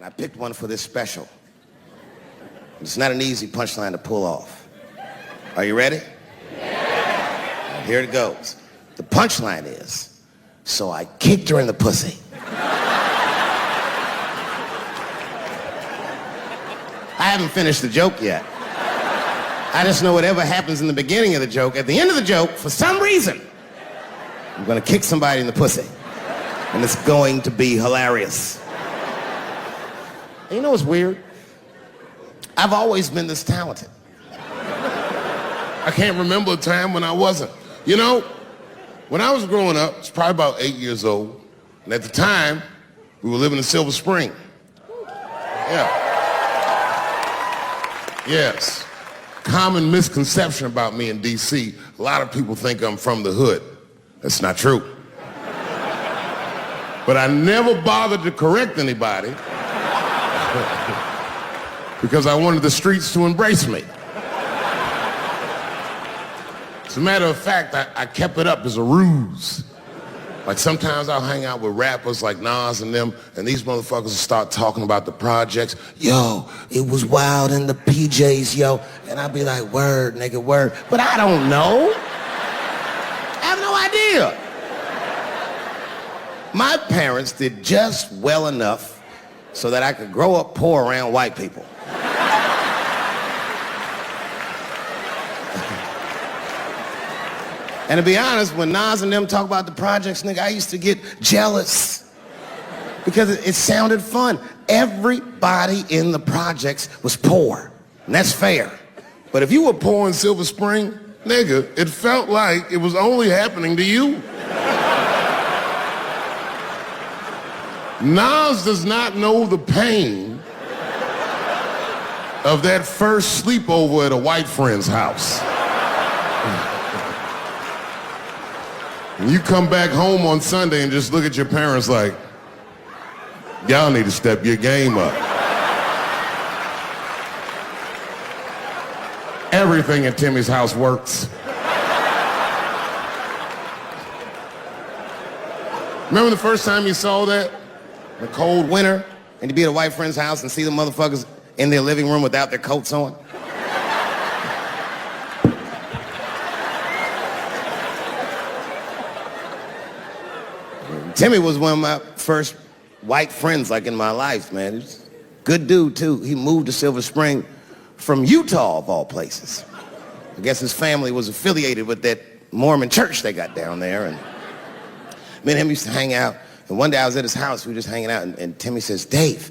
And I picked one for this special. It's not an easy punchline to pull off. Are you ready? Yeah. Here it goes. The punchline is, so I kicked her in the pussy. I haven't finished the joke yet. I just know whatever happens in the beginning of the joke, at the end of the joke, for some reason, I'm gonna kick somebody in the pussy. And it's going to be hilarious. And you know what's weird? I've always been this talented. I can't remember a time when I wasn't. You know, when I was growing up, I was probably about 8 years old, and at the time, we were living in Silver Spring. Yeah. Yes. Common misconception about me in D.C., a lot of people think I'm from the hood. That's not true. But I never bothered to correct anybody because I wanted the streets to embrace me. As a matter of fact, I kept it up as a ruse. Like sometimes I'll hang out with rappers like Nas and them, and these motherfuckers will start talking about the projects. Yo, it was wild in the PJs, yo. And I'll be like, word, nigga, word. But I don't know. I have no idea. My parents did just well enough so that I could grow up poor around white people. And to be honest, when Nas and them talk about the projects, nigga, I used to get jealous because it sounded fun. Everybody in the projects was poor, and that's fair. But if you were poor in Silver Spring, nigga, it felt like it was only happening to you. Nas does not know the pain of that first sleepover at a white friend's house. And you come back home on Sunday and just look at your parents like, y'all need to step your game up. Everything in Timmy's house works. Remember the first time you saw that? The cold winter, and you'd be at a white friend's house and see the motherfuckers in their living room without their coats on? Timmy was one of my first white friends, like, in my life, man. He's a good dude, too. He moved to Silver Spring from Utah, of all places. I guess his family was affiliated with that Mormon church they got down there, and me and him used to hang out. And one day I was at his house, we were just hanging out, and Timmy says, Dave,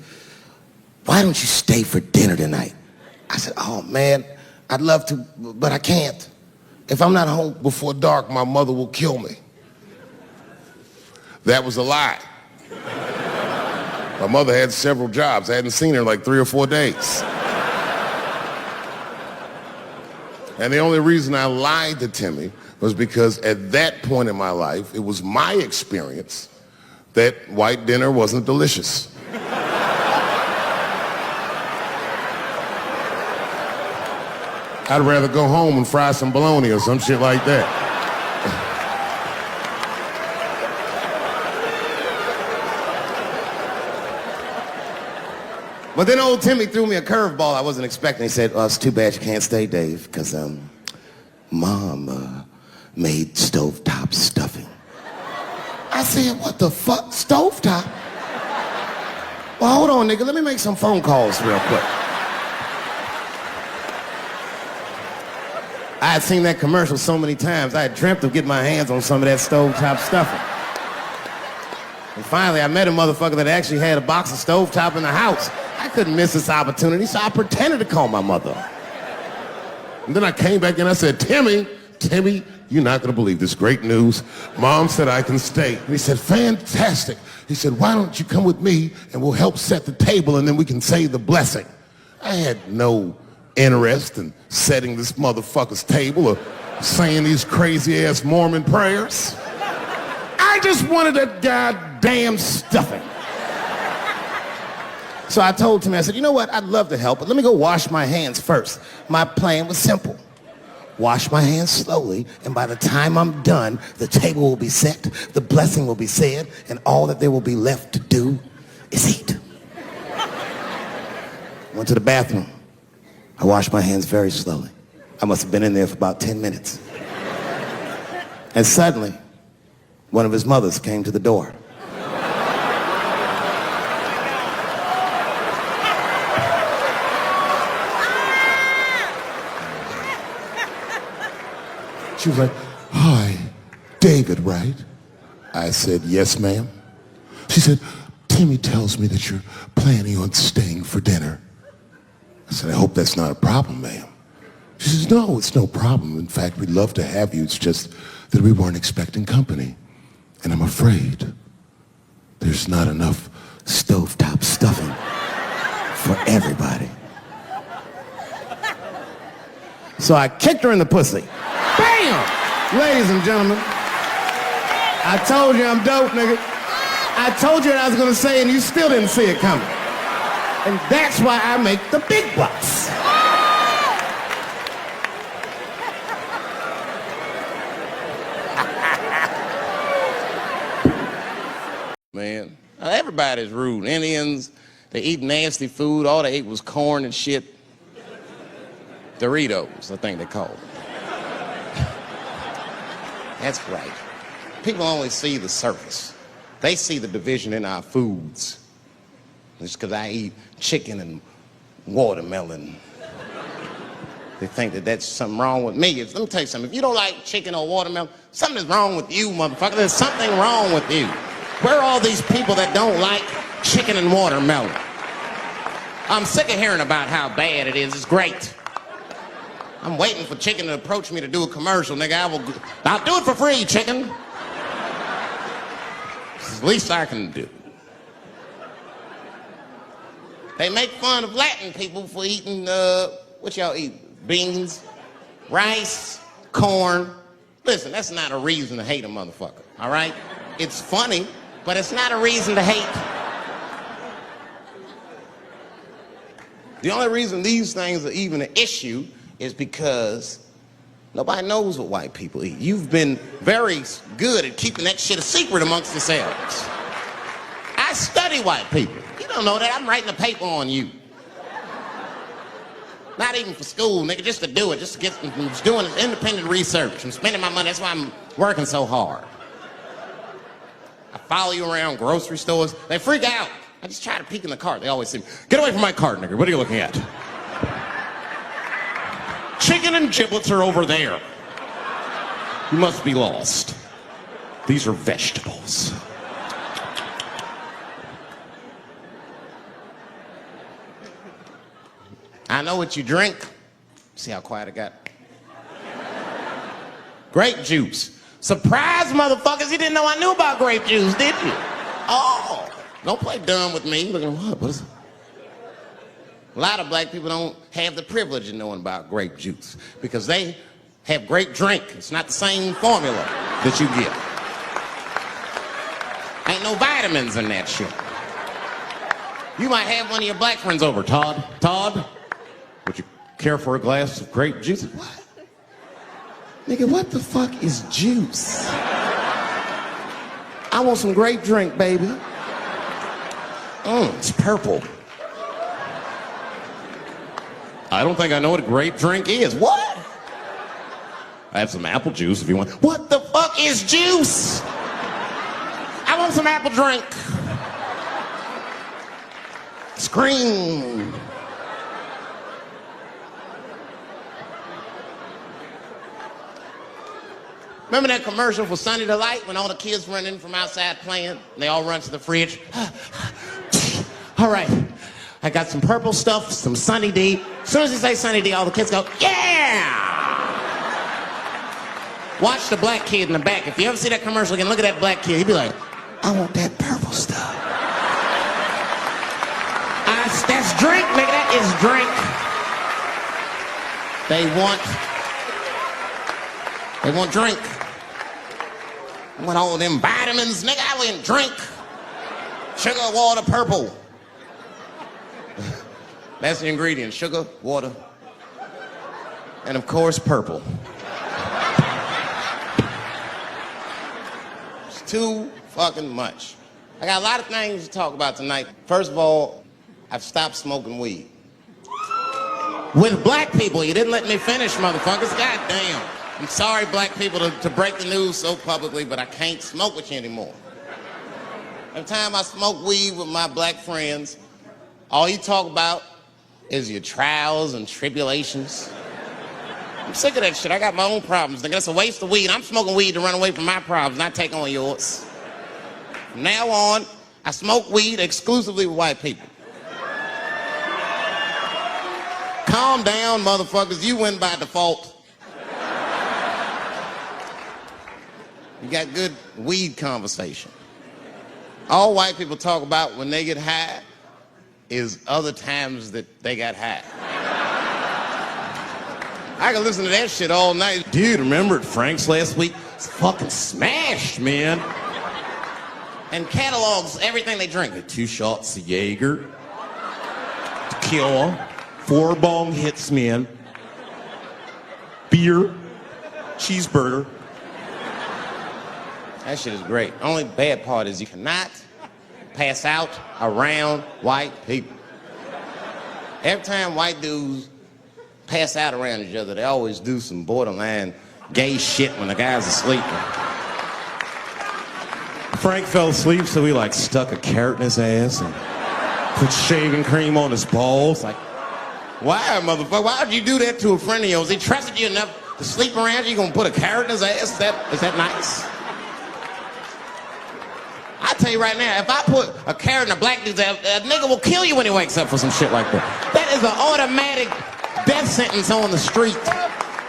why don't you stay for dinner tonight? I said, oh, man, I'd love to, but I can't. If I'm not home before dark, my mother will kill me. That was a lie. My mother had several jobs. I hadn't seen her in like 3 or 4 days. And the only reason I lied to Timmy was because at that point in my life, it was my experience that white dinner wasn't delicious. I'd rather go home and fry some bologna or some shit like that. But then old Timmy threw me a curveball I wasn't expecting. He said, it's too bad you can't stay, Dave, because Mom made stovetop stuffing. I said, what the fuck? Stovetop? Well, hold on, nigga. Let me make some phone calls real quick. I had seen that commercial so many times. I had dreamt of getting my hands on some of that stovetop stuffing. And finally, I met a motherfucker that actually had a box of stovetop in the house. I couldn't miss this opportunity, so I pretended to call my mother. And then I came back and I said, Timmy, you're not gonna believe this great news. Mom said I can stay. And he said, fantastic. He said, why don't you come with me and we'll help set the table and then we can say the blessing. I had no interest in setting this motherfucker's table or saying these crazy ass Mormon prayers. I just wanted that goddamn stuffing. So I told Timmy, I said, you know what? I'd love to help, but let me go wash my hands first. My plan was simple. Wash my hands slowly, and by the time I'm done, the table will be set, the blessing will be said, and all that there will be left to do is eat. Went to the bathroom. I washed my hands very slowly. I must have been in there for about 10 minutes. And suddenly, one of his mothers came to the door. She was like, "Hi, David, right?" I said, "Yes, ma'am." She said, "Timmy tells me that you're planning on staying for dinner." I said, "I hope that's not a problem, ma'am." She says, "No, it's no problem. In fact, we'd love to have you. It's just that we weren't expecting company. And I'm afraid there's not enough Stovetop stuffing for everybody. So I kicked her in the pussy. Bam! Ladies and gentlemen, I told you I'm dope, nigga. I told you what I was gonna say and you still didn't see it coming. And that's why I make the big bucks. Man, everybody's rude. Indians, they eat nasty food. All they ate was corn and shit. Doritos, I think they call it. That's right. People only see the surface. They see the division in our foods. Just because I eat chicken and watermelon, they think that that's something wrong with me. Let me tell you something. If you don't like chicken or watermelon, something is wrong with you, motherfucker. There's something wrong with you. Where are all these people that don't like chicken and watermelon? I'm sick of hearing about how bad it is. It's great. I'm waiting for chicken to approach me to do a commercial, nigga. I'll do it for free, chicken. It's the least I can do. They make fun of Latin people for eating, what y'all eat? Beans, rice, corn. Listen, that's not a reason to hate a motherfucker, all right? It's funny, but it's not a reason to hate. The only reason these things are even an issue is because nobody knows what white people eat. You've been very good at keeping that shit a secret amongst yourselves. I study white people. You don't know that. I'm writing a paper on you. Not even for school, nigga, just to do it, just to get, I'm just doing independent research. I'm spending my money, that's why I'm working so hard. I follow you around grocery stores. They freak out. I just try to peek in the cart. They always say, "Get away from my cart, nigga. What are you looking at?" "Chicken and giblets are over there. You must be lost. These are vegetables." I know what you drink. See how quiet I got? Grape juice. Surprise, motherfuckers, you didn't know I knew about grape juice, did you? Oh, don't play dumb with me. Look at what is it? A lot of black people don't have the privilege of knowing about grape juice because they have grape drink. It's not the same formula that you get. Ain't no vitamins in that shit. You might have one of your black friends over. Todd, would you care for a glass of grape juice? What? Nigga, what the fuck is juice? I want some grape drink, baby. It's purple. I don't think I know what a grape drink is. What? I have some apple juice if you want. What the fuck is juice? I want some apple drink. Scream. Remember that commercial for Sunny Delight when all the kids run in from outside playing and they all run to the fridge? All right, I got some purple stuff, some Sunny D. As soon as you say Sunny D, all the kids go, "Yeah!" Watch the black kid in the back. If you ever see that commercial again, look at that black kid. He'd be like, "I want that purple stuff." That's drink, nigga. That is drink. They want drink. I want all them vitamins, nigga. I want drink. Sugar, water, purple. That's the ingredient. Sugar, water, and of course, purple. It's too fucking much. I got a lot of things to talk about tonight. First of all, I've stopped smoking weed. With black people, you didn't let me finish, motherfuckers. God damn. I'm sorry, black people, to break the news so publicly, but I can't smoke with you anymore. Every time I smoke weed with my black friends, all you talk about is your trials and tribulations. I'm sick of that shit. I got my own problems. Nigga, that's a waste of weed. I'm smoking weed to run away from my problems, not take on yours. From now on, I smoke weed exclusively with white people. Calm down, motherfuckers. You win by default. You got good weed conversation. All white people talk about when they get high is other times that they got high. I can listen to that shit all night. Dude, remember at Frank's last week? It's fucking smashed, man. And catalogs everything they drink. 2 shots of Jaeger, tequila, 4 bong hits, man, beer, cheeseburger. That shit is great. Only bad part is you cannot pass out around white people. Every time white dudes pass out around each other, they always do some borderline gay shit when the guy's asleep. Frank fell asleep, so he like stuck a carrot in his ass and put shaving cream on his balls. Like, why, motherfucker? Why would you do that to a friend of yours? He trusted you enough to sleep around you. You gonna put a carrot in his ass? Is that nice? I tell you right now, if I put a carrot in a black dude's ass, a nigga will kill you when he wakes up for some shit like that. That is an automatic death sentence on the street.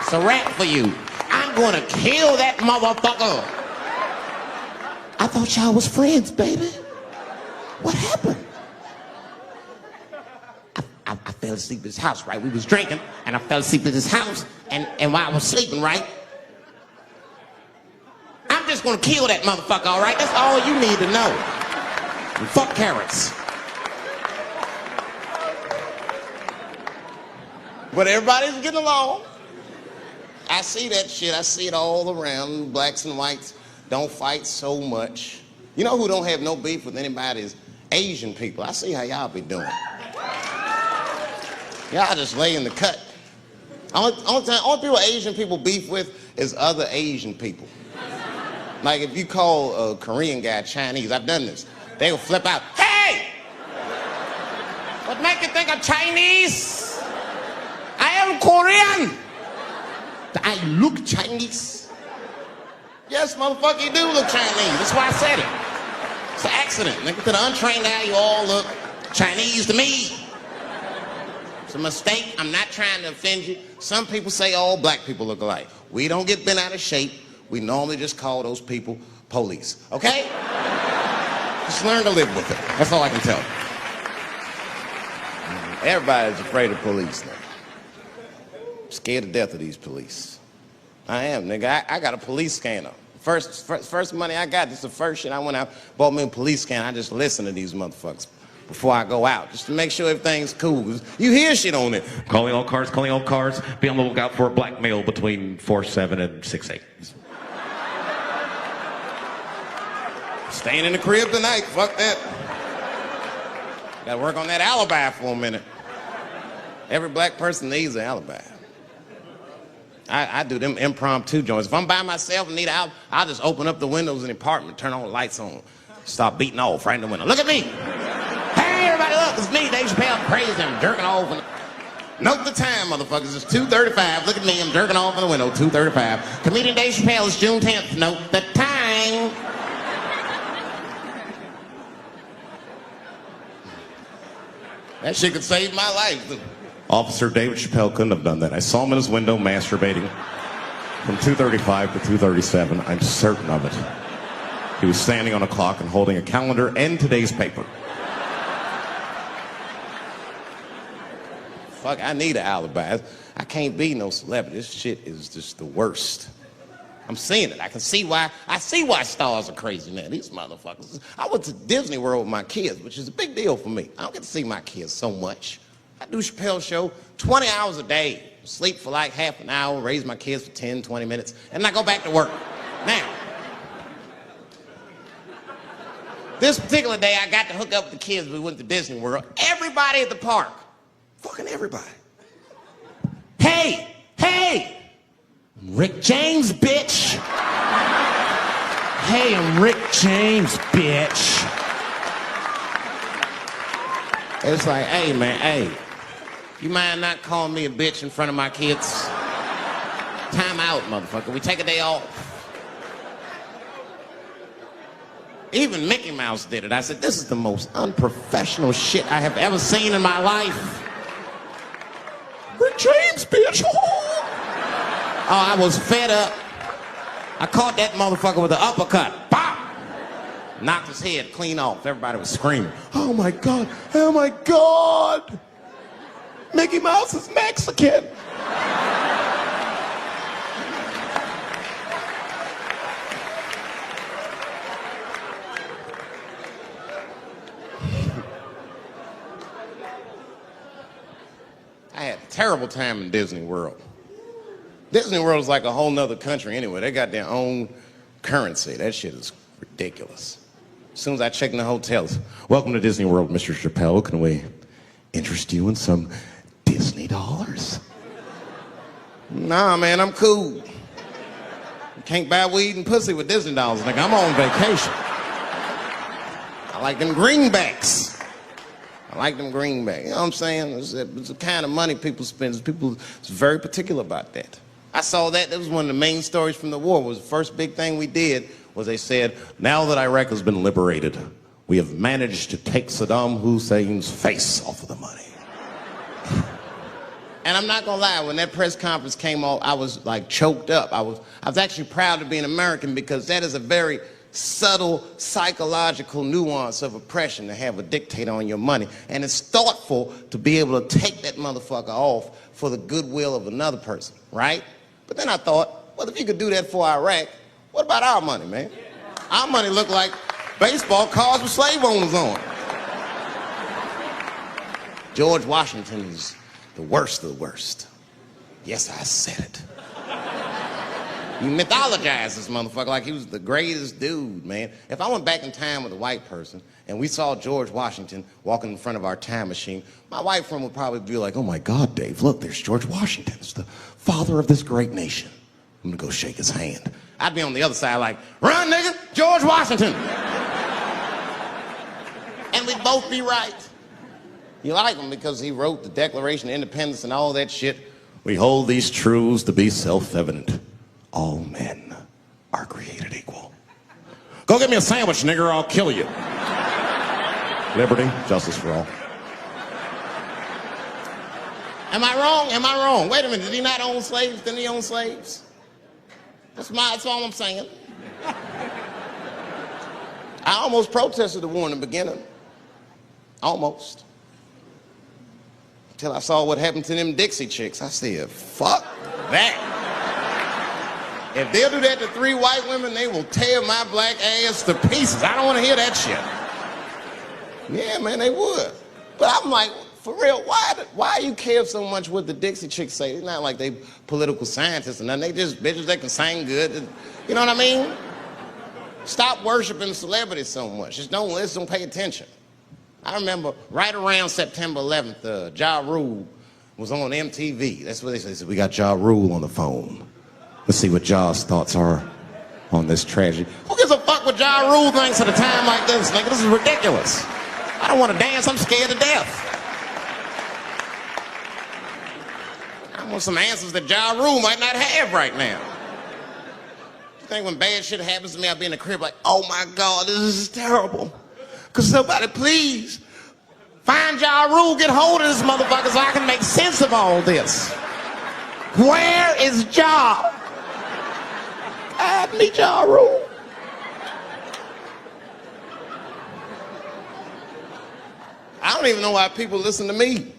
It's a rap for you. I'm gonna kill that motherfucker. I thought y'all was friends, baby. What happened? I fell asleep at his house, right? We was drinking, and I fell asleep at his house, and while I was sleeping, right? I'm just gonna kill that motherfucker, all right? That's all you need to know. And fuck carrots. But everybody's getting along. I see that shit. I see it all around. Blacks and whites don't fight so much. You know who don't have no beef with anybody is Asian people. I see how y'all be doing. Y'all just lay in the cut. Only people Asian people beef with is other Asian people. Like if you call a Korean guy Chinese, I've done this. They will flip out. Hey! What make you think I'm Chinese? I am Korean. I look Chinese. Yes, motherfucker, you do look Chinese. That's why I said it. It's an accident. Nigga, to the untrained eye, you all look Chinese to me. It's a mistake. I'm not trying to offend you. Some people say all black people look alike. We don't get bent out of shape. We normally just call those people police. Okay? Just learn to live with it. That's all I can tell you. Everybody's afraid of police now. I'm scared to death of these police. I am, nigga. I got a police scanner. First money I got, this is the first shit I went out, bought me a police scanner. I just listen to these motherfuckers before I go out, just to make sure everything's cool. You hear shit on it. Calling all cars, be on the lookout for a black male between 4'7" and 6'8". Staying in the crib tonight, fuck that. Gotta work on that alibi for a minute. Every black person needs an alibi. I do them impromptu joints. If I'm by myself and need an alibi, I'll just open up the windows in the apartment, turn all the lights on, start beating off right in the window. Look at me. Hey, everybody, look, it's me, Dave Chappelle. I'm crazy, I'm jerking off. Note the time, motherfuckers. It's 2:35. Look at me, I'm jerking off in the window, 2:35. Comedian Dave Chappelle is June 10th. Note the time. That shit could save my life. Officer David Chappelle couldn't have done that. I saw him in his window masturbating from 2:35 to 2:37. I'm certain of it. He was standing on a clock and holding a calendar and today's paper. Fuck, I need an alibi. I can't be no celebrity. This shit is just the worst. I'm seeing it. I can see why. I see why stars are crazy, man. These motherfuckers. I went to Disney World with my kids, which is a big deal for me. I don't get to see my kids so much. I do Chappelle show 20 hours a day. Sleep for like half an hour, raise my kids for 10, 20 minutes, and I go back to work. Now, this particular day, I got to hook up with the kids. We went to Disney World. Everybody at the park, fucking everybody, Hey, hey, Rick James, bitch. Hey, I'm Rick James, bitch. It's like, hey, man, hey, you mind not calling me a bitch in front of my kids? Time out, motherfucker. We take a day off. Even Mickey Mouse did it. I said, this is the most unprofessional shit I have ever seen in my life. Rick James, bitch. Oh, I was fed up. I caught that motherfucker with an uppercut. Bop! Knocked his head clean off. Everybody was screaming. Oh my God, oh my God. Mickey Mouse is Mexican. I had a terrible time in Disney World. Disney World is like a whole nother country anyway. They got their own currency. That shit is ridiculous. As soon as I check in the hotels, welcome to Disney World, Mr. Chappelle. Can we interest you in some Disney dollars? Nah, man, I'm cool. You can't buy weed and pussy with Disney dollars, nigga. I'm on vacation. I like them greenbacks. I like them greenbacks. You know what I'm saying? It's the kind of money people spend. People is very particular about that. I saw that. That was one of the main stories from the war. Was the first big thing we did was they said, now that Iraq has been liberated, we have managed to take Saddam Hussein's face off of the money. And I'm not gonna lie, when that press conference came off, I was like choked up. I was actually proud to be an American because that is a very subtle psychological nuance of oppression to have a dictator on your money. And it's thoughtful to be able to take that motherfucker off for the goodwill of another person, right? But then I thought, well, if you could do that for Iraq, what about our money, man? Our money looked like baseball cards with slave owners on. George Washington is the worst of the worst. Yes, I said it. You mythologize this motherfucker like he was the greatest dude, man. If I went back in time with a white person and we saw George Washington walking in front of our time machine, my white friend would probably be like, oh my God, Dave, look, there's George Washington. It's the father of this great nation. I'm gonna go shake his hand. I'd be on the other side like, run, nigga, George Washington. And we'd both be right. You like him because he wrote the Declaration of Independence and all that shit. We hold these truths to be self-evident. All men are created equal. Go get me a sandwich, nigger, or I'll kill you. Liberty, justice for all. Am I wrong? Am I wrong? Wait a minute, did he not own slaves? Didn't he own slaves? That's all I'm saying. I almost protested the war in the beginning. Almost. Until I saw what happened to them Dixie chicks. I said, fuck that. If they'll do that to 3 white women, they will tear my black ass to pieces. I don't want to hear that shit. Yeah, man, they would. But I'm like, for real, why you care so much what the Dixie chicks say? It's not like they political scientists or nothing. They just bitches that can sing good. You know what I mean? Stop worshiping celebrities so much. Just don't listen, don't pay attention. I remember right around September 11th, Ja Rule was on MTV. That's what they said. We got Ja Rule on the phone. Let's see what Ja's thoughts are on this tragedy. Who gives a fuck what Ja Rule thinks at a time like this, nigga? This is ridiculous. I don't want to dance. I'm scared to death. I want some answers that Ja Rule might not have right now. You think when bad shit happens to me, I'll be in the crib like, oh my God, this is terrible. Could somebody please find Ja Rule, get hold of this motherfucker so I can make sense of all this. Where is Ja? I need Ja Rule. I don't even know why people listen to me.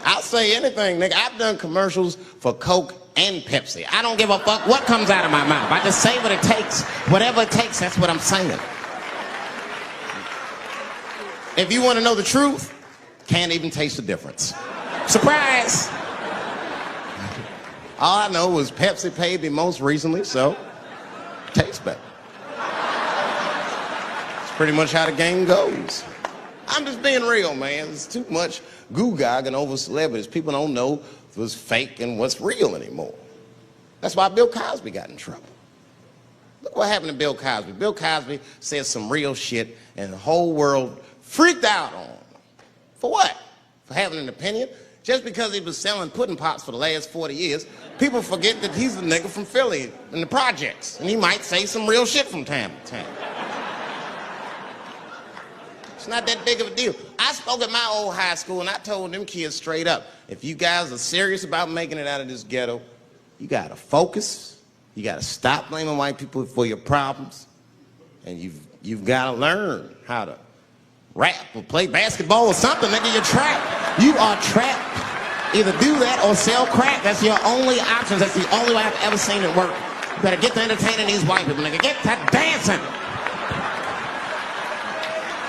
I'll say anything, nigga. I've done commercials for Coke and Pepsi. I don't give a fuck what comes out of my mouth. I just say what it takes. Whatever it takes, that's what I'm saying. If you want to know the truth, can't even taste the difference. Surprise! All I know was Pepsi paid me most recently, so tastes better. It's pretty much how the game goes. I'm just being real, man. There's too much goo-gagging over celebrities. People don't know what's fake and what's real anymore. That's why Bill Cosby got in trouble. Look what happened to Bill Cosby. Bill Cosby said some real shit, and the whole world freaked out on him. For what? For having an opinion? Just because he was selling pudding pops for the last 40 years, people forget that he's a nigga from Philly in the projects, and he might say some real shit from time to time. It's not that big of a deal. I spoke at my old high school, and I told them kids straight up, if you guys are serious about making it out of this ghetto, you gotta focus, you gotta stop blaming white people for your problems, and you've gotta learn how to rap or play basketball or something, nigga. You're trapped. You are trapped. Either do that or sell crack. That's your only options. That's the only way I've ever seen it work. You better get to entertaining these white people, nigga. Get to dancing.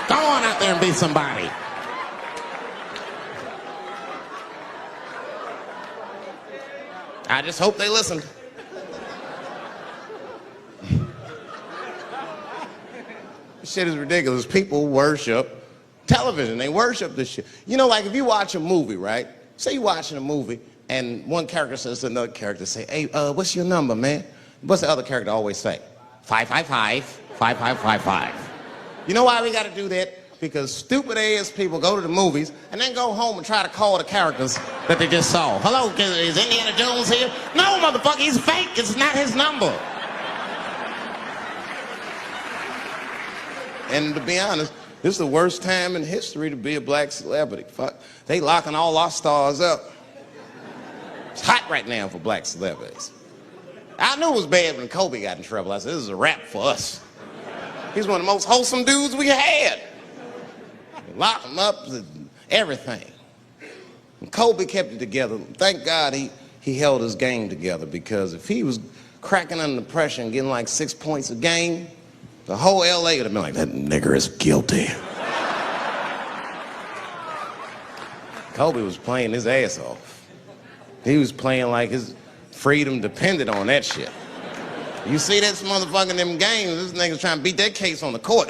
Go on out there and be somebody. I just hope they listened. This shit is ridiculous. People worship television. They worship this shit. You know, like if you watch a movie, right? Say you're watching a movie and one character says to another character, say, hey, what's your number, man? What's the other character always say? 555, 5555. You know why we gotta do that? Because stupid ass people go to the movies and then go home and try to call the characters that they just saw. Hello, is Indiana Jones here? No, motherfucker, he's fake. It's not his number. And to be honest, this is the worst time in history to be a black celebrity. Fuck, they locking all our stars up. It's hot right now for black celebrities. I knew it was bad when Kobe got in trouble. I said, this is a wrap for us. He's one of the most wholesome dudes we had. Lock him up, everything. And Kobe kept it together. Thank God he held his game together, because if he was cracking under pressure and getting like 6 points a game, the whole LA would have been like, that nigger is guilty. Kobe was playing his ass off. He was playing like his freedom depended on that shit. You see this motherfucker in them games, this nigga's trying to beat that case on the court.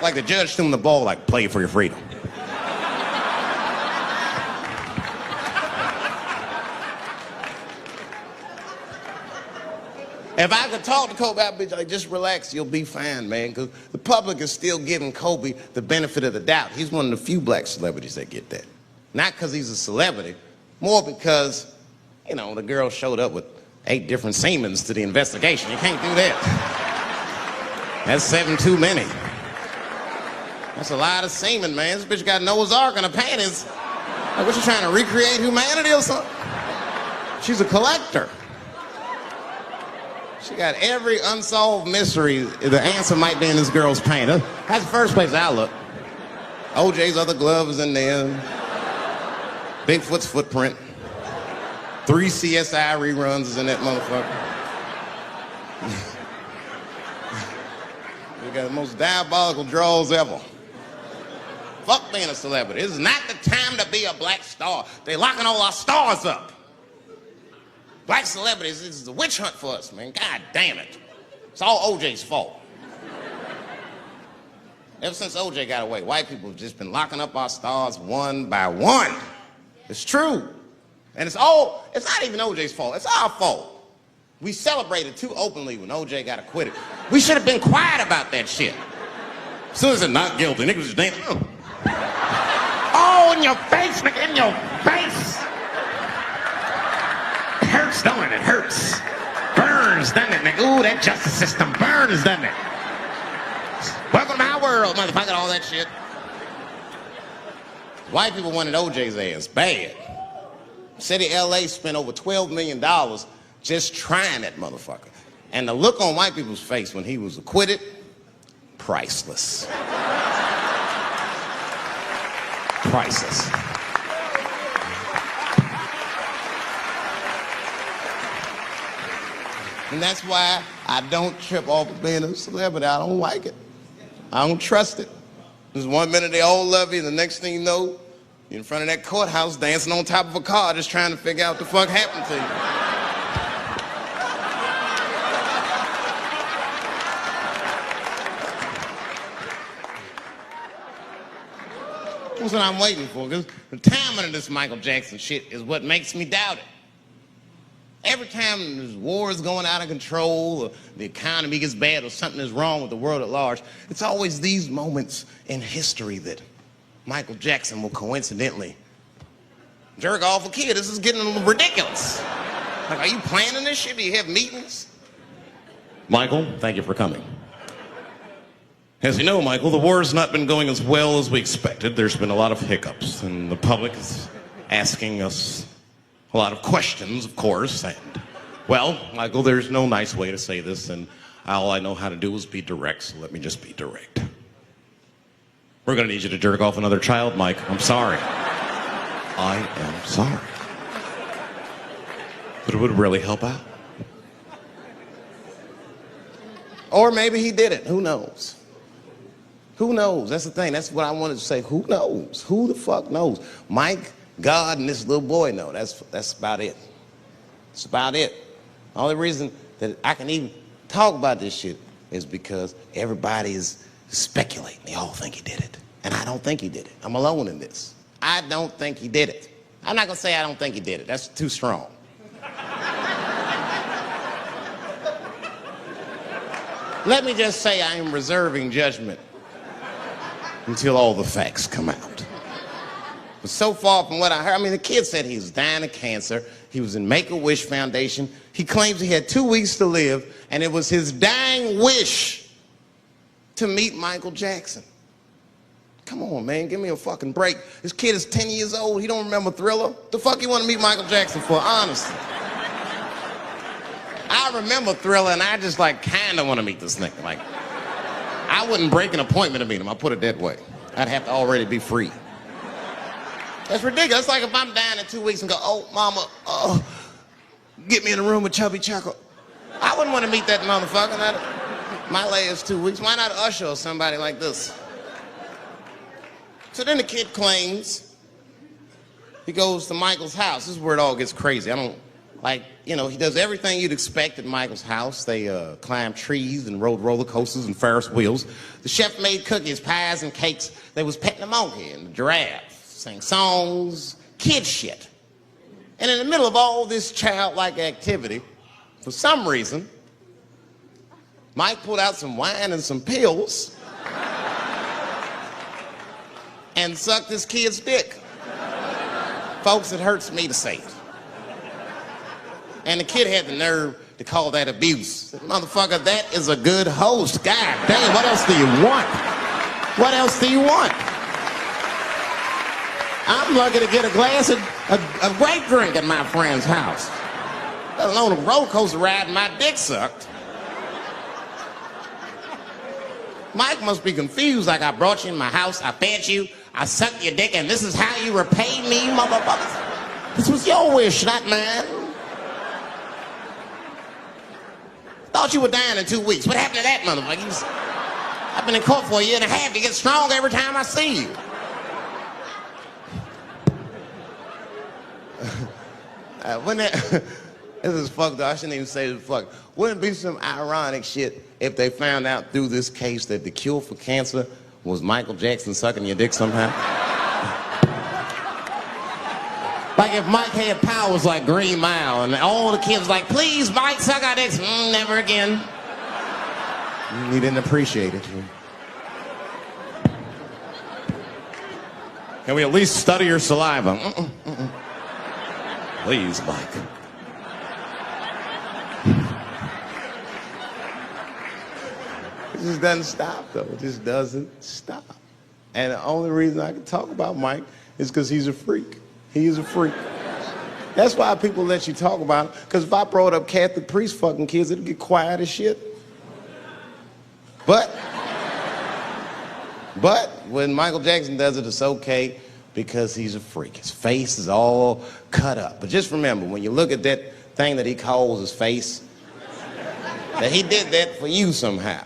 Like the judge threw him the ball, like, play for your freedom. If I could talk to Kobe, I'd be like, just relax, you'll be fine, man. Because the public is still giving Kobe the benefit of the doubt. He's one of the few black celebrities that get that. Not because he's a celebrity, more because, you know, the girl showed up with 8 different semens to the investigation. You can't do that. That's 7 too many. That's a lot of semen, man. This bitch got Noah's Ark in her panties. Like, what, you trying to recreate humanity or something? She's a collector. She got every unsolved mystery. The answer might be in this girl's paint. That's the first place I look. OJ's other glove is in there. Bigfoot's footprint. 3 CSI reruns is in that motherfucker. We got the most diabolical draws ever. Fuck being a celebrity. This is not the time to be a black star. They locking all our stars up. Black celebrities, this is a witch hunt for us, man. God damn it. It's all OJ's fault. Ever since OJ got away, white people have just been locking up our stars one by one. It's true. And it's not even OJ's fault. It's our fault. We celebrated too openly when OJ got acquitted. We should have been quiet about that shit. As soon as it's not guilty, niggas just dancing. Oh, in your face, nigga, in your face. It hurts, don't it? It hurts. Burns, doesn't it, nigga? Ooh, that justice system burns, doesn't it? Welcome to my world, motherfucker, all that shit. White people wanted OJ's ass bad. City of LA spent over $12 million just trying that motherfucker. And the look on white people's face when he was acquitted, priceless. Priceless. And that's why I don't trip off of being a celebrity. I don't like it. I don't trust it. There's 1 minute they all love you, and the next thing you know, you're in front of that courthouse dancing on top of a car just trying to figure out what the fuck happened to you. That's what I'm waiting for, because the timing of this Michael Jackson shit is what makes me doubt it. Every time there's wars going out of control, or the economy gets bad, or something is wrong with the world at large, it's always these moments in history that Michael Jackson will coincidentally jerk off a kid. This is getting a little ridiculous. Like, are you planning this shit? Do you have meetings? Michael, thank you for coming. As you know, Michael, the war has not been going as well as we expected. There's been a lot of hiccups, and the public is asking us a lot of questions, of course. And, well, Michael, there's no nice way to say this, and all I know how to do is be direct, so let me just be direct. We're going to need you to jerk off another child, Mike. I'm sorry. I am sorry. But it would really help out. Or maybe he did it. Who knows? Who knows? That's the thing. That's what I wanted to say. Who knows? Who the fuck knows? Mike, God, and this little boy know. That's about it. That's about it. The only reason that I can even talk about this shit is because everybody is speculating. They all think he did it. And I don't think he did it. I'm alone in this. I don't think he did it. I'm not going to say I don't think he did it. That's too strong. Let me just say I am reserving judgment until all the facts come out. But so far from what I heard, I mean, the kid said he was dying of cancer. He was in Make-A-Wish Foundation. He claims he had 2 weeks to live, and it was his dying wish to meet Michael Jackson. Come on, man, give me a fucking break. This kid is 10 years old. He don't remember Thriller. The fuck you want to meet Michael Jackson for, honestly? I remember Thriller, and I just, like, kind of want to meet this nigga. Like, I wouldn't break an appointment to meet him. I'll put it that way. I'd have to already be free. That's ridiculous. It's like if I'm dying in 2 weeks and go, oh, mama, get me in a room with Chubby Chuckle. I wouldn't want to meet that motherfucker. My last 2 weeks. Why not Usher or somebody like this? So then the kid claims he goes to Michael's house. This is where it all gets crazy. I don't, like, you know, he does everything you'd expect at Michael's house. They climbed trees and rode roller coasters and Ferris wheels. The chef made cookies, pies, and cakes. They was petting the monkey and the giraffe, sang songs, kid shit. And in the middle of all this childlike activity, for some reason, Mike pulled out some wine and some pills and sucked this kid's dick. Folks, it hurts me to say it. And the kid had the nerve to call that abuse. Said, motherfucker, that is a good host. God damn, what else do you want? What else do you want? I'm lucky to get a glass of grape drink at my friend's house. Let alone a roller coaster ride and my dick sucked. Mike must be confused, like I brought you in my house, I fed you, I sucked your dick, and this is how you repay me, motherfuckers? This was your wish, not mine. Thought you were dying in 2 weeks. What happened to that motherfucker? I've been in court for a year and a half. You get stronger every time I see you. This is fucked up. I shouldn't even say this fuck. Wouldn't it be some ironic shit if they found out through this case that the cure for cancer was Michael Jackson sucking your dick somehow? Like if Mike had powers like Green Mile and all the kids like, please, Mike, suck our dicks. Never again. You didn't appreciate it. Can we at least study your saliva? Please, Mike. It just doesn't stop, though. It just doesn't stop. And the only reason I can talk about Mike is because he's a freak. He is a freak. That's why people let you talk about him. Because if I brought up Catholic priest fucking kids, it'd get quiet as shit. But when Michael Jackson does it, it's okay because he's a freak. His face is all cut up. But just remember, when you look at that thing that he calls his face, that he did that for you somehow.